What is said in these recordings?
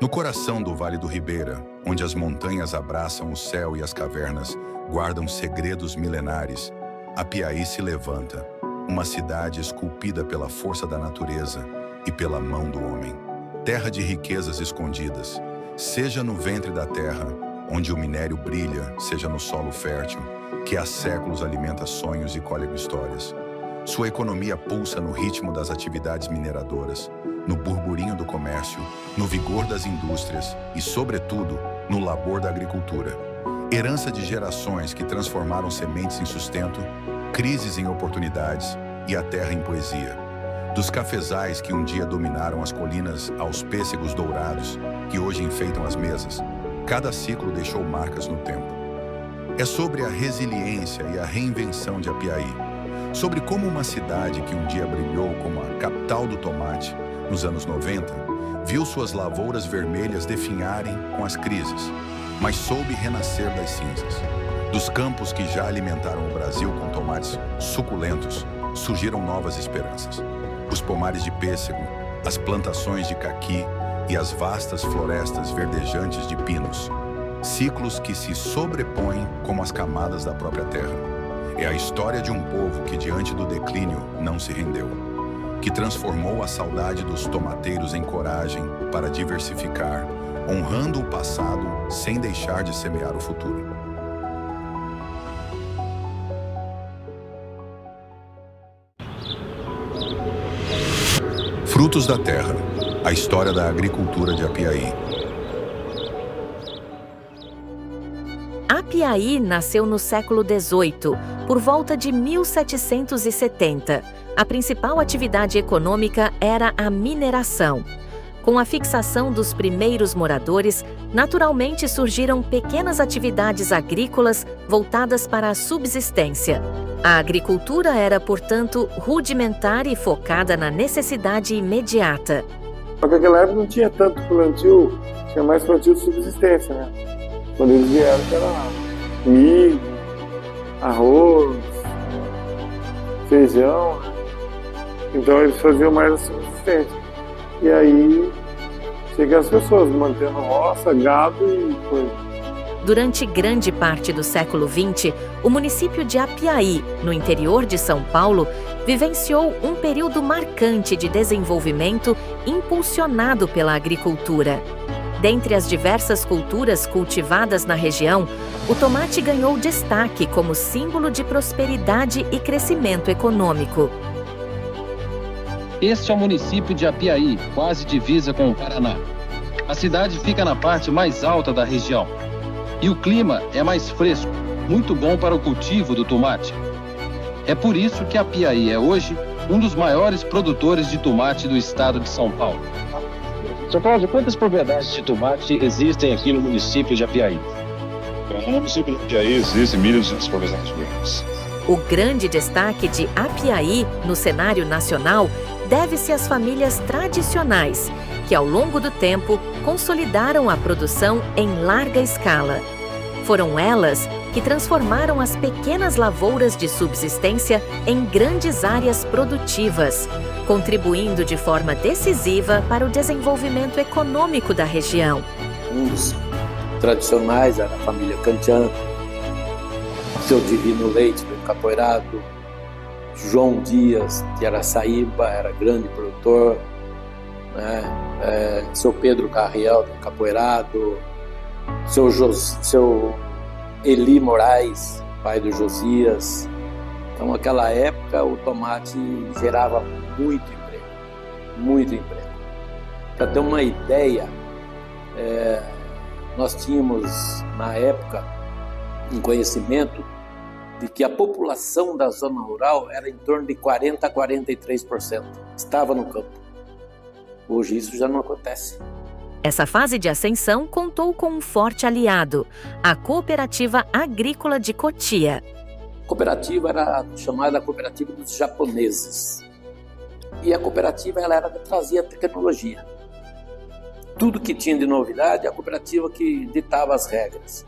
No coração do Vale do Ribeira, onde as montanhas abraçam o céu e as cavernas guardam segredos milenares, Apiaí se levanta, uma cidade esculpida pela força da natureza e pela mão do homem. Terra de riquezas escondidas, seja no ventre da terra, onde o minério brilha, seja no solo fértil, que há séculos alimenta sonhos e colhe histórias. Sua economia pulsa no ritmo das atividades mineradoras, no burburinho do comércio, no vigor das indústrias e, sobretudo, no labor da agricultura. Herança de gerações que transformaram sementes em sustento, crises em oportunidades e a terra em poesia. Dos cafezais que um dia dominaram as colinas aos pêssegos dourados que hoje enfeitam as mesas, cada ciclo deixou marcas no tempo. É sobre a resiliência e a reinvenção de Apiaí, sobre como uma cidade que um dia brilhou como a capital do tomate, nos anos 90, viu suas lavouras vermelhas definharem com as crises, mas soube renascer das cinzas. Dos campos que já alimentaram o Brasil com tomates suculentos, surgiram novas esperanças. Os pomares de pêssego, as plantações de caqui e as vastas florestas verdejantes de pinos. Ciclos que se sobrepõem como as camadas da própria terra. É a história de um povo que, diante do declínio, não se rendeu, que transformou a saudade dos tomateiros em coragem para diversificar, honrando o passado sem deixar de semear o futuro. Frutos da Terra, a história da agricultura de Apiaí. Apiaí nasceu no século XVIII, por volta de 1770. A principal atividade econômica era a mineração. Com a fixação dos primeiros moradores, naturalmente surgiram pequenas atividades agrícolas voltadas para a subsistência. A agricultura era, portanto, rudimentar e focada na necessidade imediata. Naquela época não tinha tanto plantio, tinha mais plantio de subsistência, né? Quando eles vieram, era milho, arroz, feijão, né? Então eles faziam mais a subsistência. E aí chegam as pessoas mantendo roça, gado e coisa. Durante grande parte do século XX, o município de Apiaí, no interior de São Paulo, vivenciou um período marcante de desenvolvimento impulsionado pela agricultura. Dentre as diversas culturas cultivadas na região, o tomate ganhou destaque como símbolo de prosperidade e crescimento econômico. Este é o município de Apiaí, quase divisa com o Paraná. A cidade fica na parte mais alta da região. E o clima é mais fresco, muito bom para o cultivo do tomate. É por isso que Apiaí é hoje um dos maiores produtores de tomate do estado de São Paulo. São Paulo, quantas propriedades de tomate existem aqui no município de Apiaí? No município de Apiaí existem 1.200 propriedades rurais. O grande destaque de Apiaí no cenário nacional deve-se às famílias tradicionais, que ao longo do tempo consolidaram a produção em larga escala. Foram elas que transformaram as pequenas lavouras de subsistência em grandes áreas produtivas, contribuindo de forma decisiva para o desenvolvimento econômico da região. Um dos tradicionais era a família Cantian, seu Divino Leite do Capoeirado, João Dias de Araçaíba era grande produtor, né? Seu Pedro Carriel do Capoeirado, seu Eli Moraes, pai do Josias. Então, naquela época, o tomate gerava muito emprego. Para ter uma ideia, nós tínhamos, na época, um conhecimento de que a população da zona rural era em torno de 40% a 43%. Estava no campo. Hoje isso já não acontece. Essa fase de ascensão contou com um forte aliado, a Cooperativa Agrícola de Cotia. A cooperativa era chamada Cooperativa dos Japoneses. E a cooperativa trazia tecnologia. Tudo que tinha de novidade, a cooperativa que ditava as regras.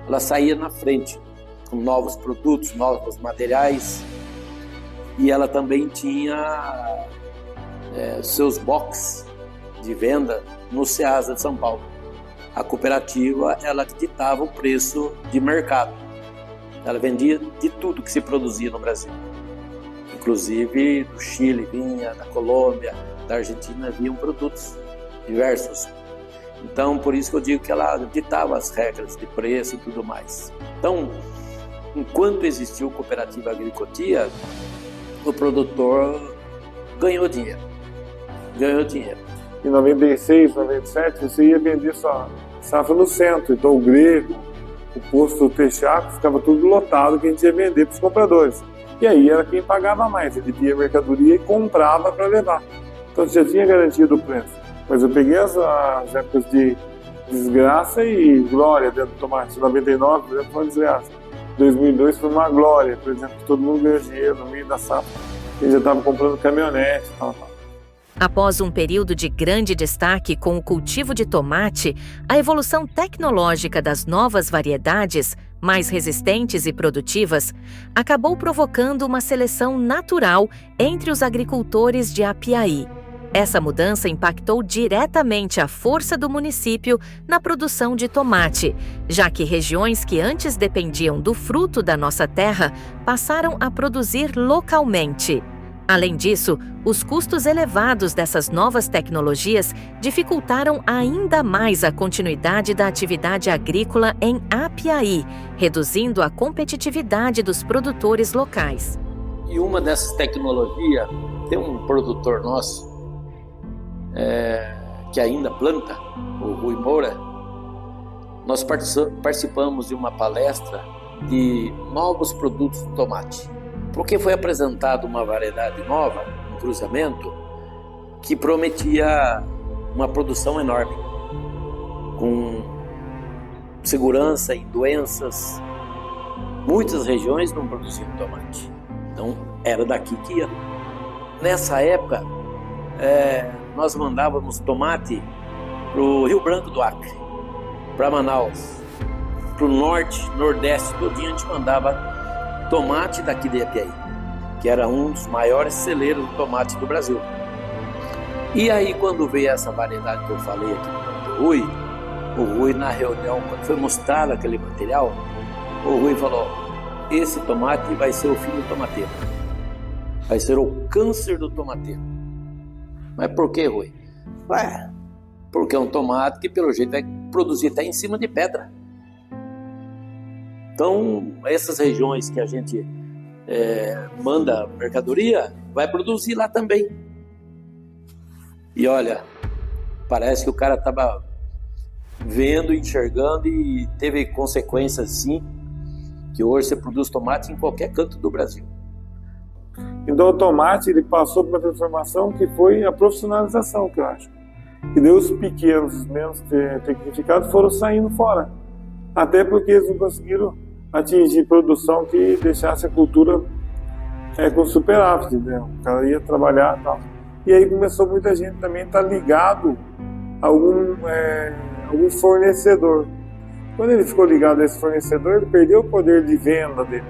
Ela saía na frente, com novos produtos, novos materiais. E ela também tinha seus boxes de venda no Ceasa de São Paulo. A cooperativa, ela ditava o preço de mercado. Ela vendia de tudo que se produzia no Brasil. Inclusive do Chile vinha, da Colômbia, da Argentina vinham produtos diversos. Então, por isso que eu digo que ela ditava as regras de preço e tudo mais. Então, enquanto existiu Cooperativa Agricotia, o produtor ganhou dinheiro. Em 96, 97, você ia vender só safra no centro. Então o Grego, o posto Texaco, ficava tudo lotado que a gente ia vender para os compradores. E aí era quem pagava mais, ele via mercadoria e comprava para levar. Então já tinha garantido o preço. Mas eu peguei as épocas de desgraça e glória dentro do tomate. 99, por exemplo, foi uma desgraça. 2002 foi uma glória, por exemplo, que todo mundo ganhou dinheiro no meio da safra. Eles já estavam comprando caminhonete e tal. Após um período de grande destaque com o cultivo de tomate, a evolução tecnológica das novas variedades, mais resistentes e produtivas, acabou provocando uma seleção natural entre os agricultores de Apiaí. Essa mudança impactou diretamente a força do município na produção de tomate, já que regiões que antes dependiam do fruto da nossa terra passaram a produzir localmente. Além disso, os custos elevados dessas novas tecnologias dificultaram ainda mais a continuidade da atividade agrícola em Apiaí, reduzindo a competitividade dos produtores locais. E uma dessas tecnologias, tem um produtor nosso, que ainda planta, o Rui Moura. Nós participamos de uma palestra de novos produtos de tomate. Porque foi apresentada uma variedade nova, um cruzamento, que prometia uma produção enorme, com segurança em doenças. Muitas regiões não produziam tomate, então era daqui que ia. Nessa época, nós mandávamos tomate para o Rio Branco do Acre, para Manaus, para o norte, nordeste, todinho a gente mandava tomate daqui de Apiaí, que era um dos maiores celeiros de tomate do Brasil. E aí, quando veio essa variedade que eu falei aqui o Rui na reunião, quando foi mostrado aquele material, o Rui falou: esse tomate vai ser o fim do tomateiro, vai ser o câncer do tomateiro. Mas por que, Rui? Porque é um tomate que pelo jeito vai produzir até em cima de pedra. Então, essas regiões que a gente manda mercadoria, vai produzir lá também. E olha, parece que o cara estava vendo, enxergando e teve consequências sim, que hoje você produz tomate em qualquer canto do Brasil. Então o tomate ele passou por uma transformação que foi a profissionalização, que eu acho. E daí os pequenos, os menos tecnificados foram saindo fora. Até porque eles não conseguiram atingir produção que deixasse a cultura com superávit, né? O cara ia trabalhar e tal. E aí começou muita gente também a estar ligado a algum fornecedor. Quando ele ficou ligado a esse fornecedor, ele perdeu o poder de venda dele.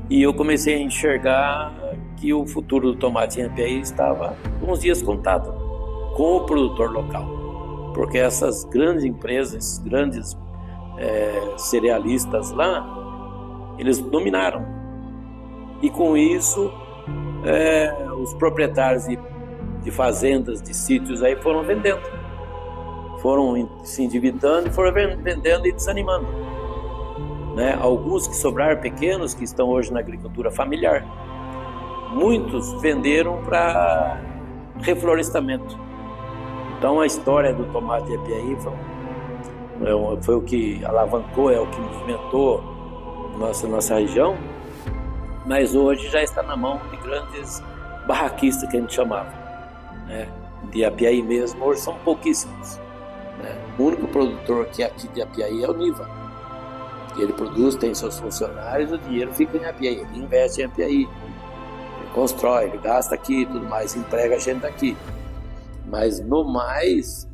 E eu comecei a enxergar que o futuro do tomate em Apiaí estava uns dias contado com o produtor local. Porque essas grandes empresas, grandes cerealistas lá, eles dominaram. E com isso, os proprietários de fazendas, de sítios aí foram vendendo. Foram se endividando, foram vendendo e desanimando. Né? Alguns que sobraram pequenos, que estão hoje na agricultura familiar. Muitos venderam para reflorestamento. Então a história do tomate de Apiaí foi o que alavancou, é o que movimentou nossa região, mas hoje já está na mão de grandes barraquistas, que a gente chamava, né? De Apiaí mesmo, hoje são pouquíssimos, né? O único produtor que é aqui de Apiaí é o Niva. Ele produz, tem seus funcionários, o dinheiro fica em Apiaí, ele investe em Apiaí, ele constrói, ele gasta aqui e tudo mais, emprega a gente aqui. Mas no mais,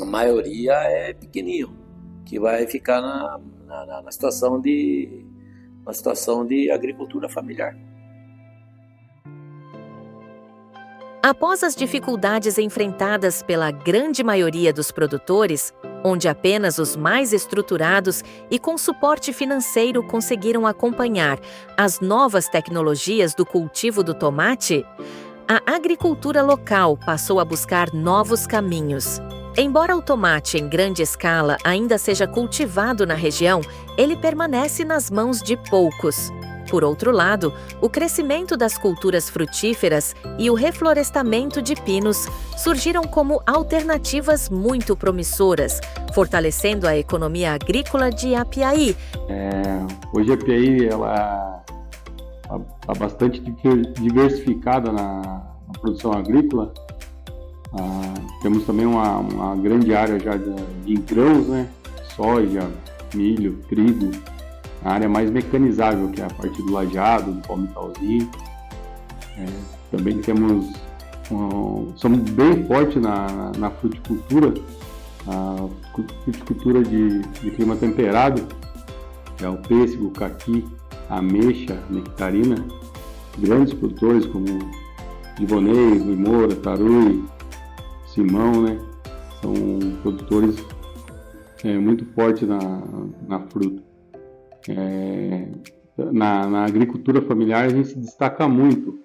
a maioria é pequenininho, que vai ficar na situação de agricultura familiar. Após as dificuldades enfrentadas pela grande maioria dos produtores, onde apenas os mais estruturados e com suporte financeiro conseguiram acompanhar as novas tecnologias do cultivo do tomate, a agricultura local passou a buscar novos caminhos. Embora o tomate em grande escala ainda seja cultivado na região, ele permanece nas mãos de poucos. Por outro lado, o crescimento das culturas frutíferas e o reflorestamento de pinos surgiram como alternativas muito promissoras, fortalecendo a economia agrícola de Apiaí. Hoje a Apiaí está bastante diversificada na produção agrícola. Temos também uma grande área já de grãos, né? Soja, milho, trigo. A área mais mecanizável, que é a parte do lajeado, do palmitalzinho. Também somos bem fortes na fruticultura, a fruticultura de clima temperado, que é o pêssego, o caqui, a ameixa, a nectarina. Grandes produtores como Divonês, Rui Moura, Tarui, Simão, né? São produtores muito fortes na fruta. Na agricultura familiar a gente se destaca muito,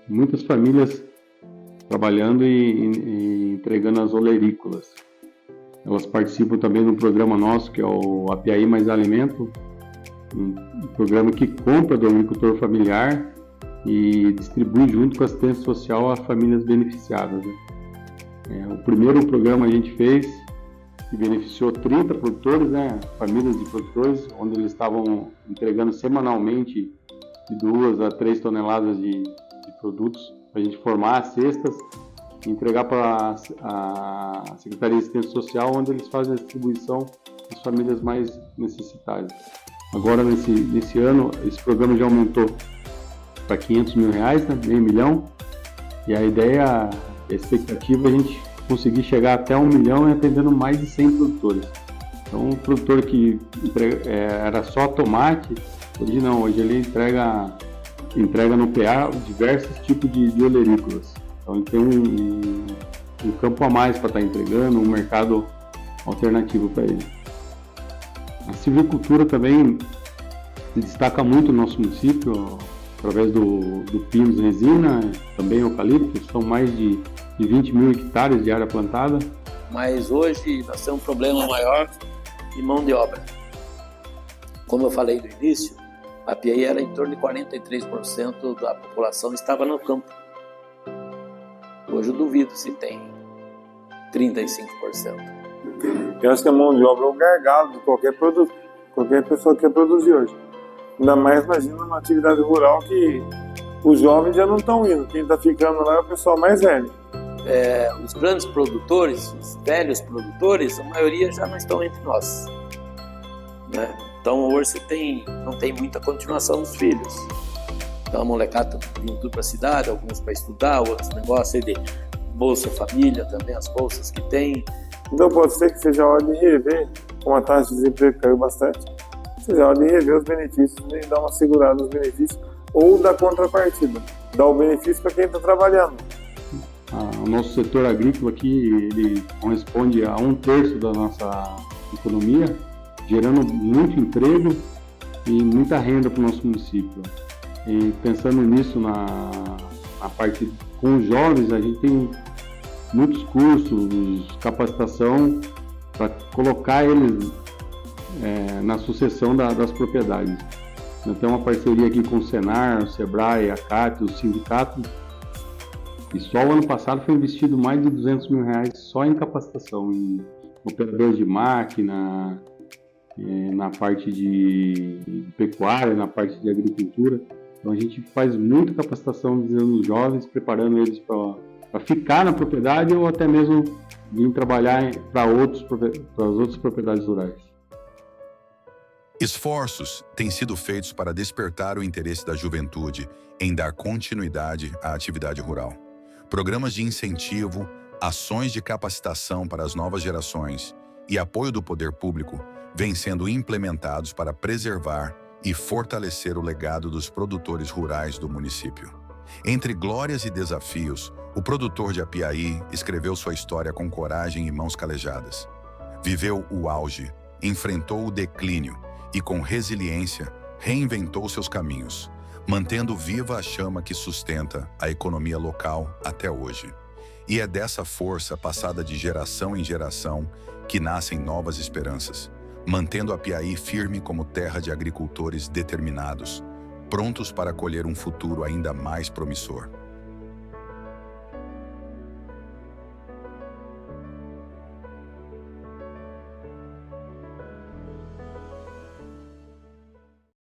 muitas famílias trabalhando e entregando as olerícolas. Elas participam também de um programa nosso que é o Apiaí Mais Alimento, um programa que compra do agricultor familiar e distribui junto com a assistência social a famílias beneficiadas, né? O primeiro programa a gente fez que beneficiou 30 produtores, né, famílias de produtores, onde eles estavam entregando semanalmente de 2 a 3 toneladas de produtos para a gente formar as cestas e entregar para a Secretaria de Assistência Social, onde eles fazem a distribuição das famílias mais necessitadas. Agora, nesse ano, esse programa já aumentou para R$500 mil, né, R$500 mil, e a ideia, a expectativa é a gente conseguir chegar até R$1 milhão e atendendo mais de 100 produtores. Então, um produtor que era só tomate, hoje não, hoje ele entrega no PA diversos tipos de olerícolas. Então, ele tem um campo a mais para estar entregando, um mercado alternativo para ele. A silvicultura também se destaca muito no nosso município, através do pinos resina, também eucalipto, são mais de 20 mil hectares de área plantada. Mas hoje nós temos um problema maior de mão de obra. Como eu falei no início, a Apiaí era em torno de 43% da população estava no campo. Hoje eu duvido se tem 35%. Eu acho que a mão de obra é o gargalo de qualquer produto, qualquer pessoa que quer produzir hoje. Ainda mais, imagina, uma atividade rural que os jovens já não estão indo, quem está ficando lá é o pessoal mais velho. Os grandes produtores, os velhos produtores, a maioria já não estão entre nós, né? Então hoje você não tem muita continuação dos filhos. Então a molecada está vindo tudo para a cidade, alguns para estudar, outros negócios de Bolsa Família também, as bolsas que tem. Então pode ser que seja a hora de rever, como a taxa de desemprego caiu bastante, seja a hora de rever os benefícios e dar uma segurada nos benefícios ou da contrapartida, dar o benefício para quem está trabalhando. O nosso setor agrícola aqui, ele corresponde a 1/3 da nossa economia, gerando muito emprego e muita renda para o nosso município. E pensando nisso, na parte com os jovens, a gente tem muitos cursos, capacitação para colocar eles na sucessão das propriedades. Nós temos uma parceria aqui com o Senar, o Sebrae, a CAT, o sindicato. E só o ano passado foi investido mais de R$200 mil só em capacitação, em operadores de máquina, na parte de pecuária, na parte de agricultura. Então a gente faz muita capacitação visando os jovens, preparando eles para ficar na propriedade ou até mesmo vir trabalhar para as outras propriedades rurais. Esforços têm sido feitos para despertar o interesse da juventude em dar continuidade à atividade rural. Programas de incentivo, ações de capacitação para as novas gerações e apoio do poder público vêm sendo implementados para preservar e fortalecer o legado dos produtores rurais do município. Entre glórias e desafios, o produtor de Apiaí escreveu sua história com coragem e mãos calejadas. Viveu o auge, enfrentou o declínio e, com resiliência, reinventou seus caminhos, mantendo viva a chama que sustenta a economia local até hoje. E é dessa força passada de geração em geração que nascem novas esperanças, mantendo Apiaí firme como terra de agricultores determinados, prontos para colher um futuro ainda mais promissor.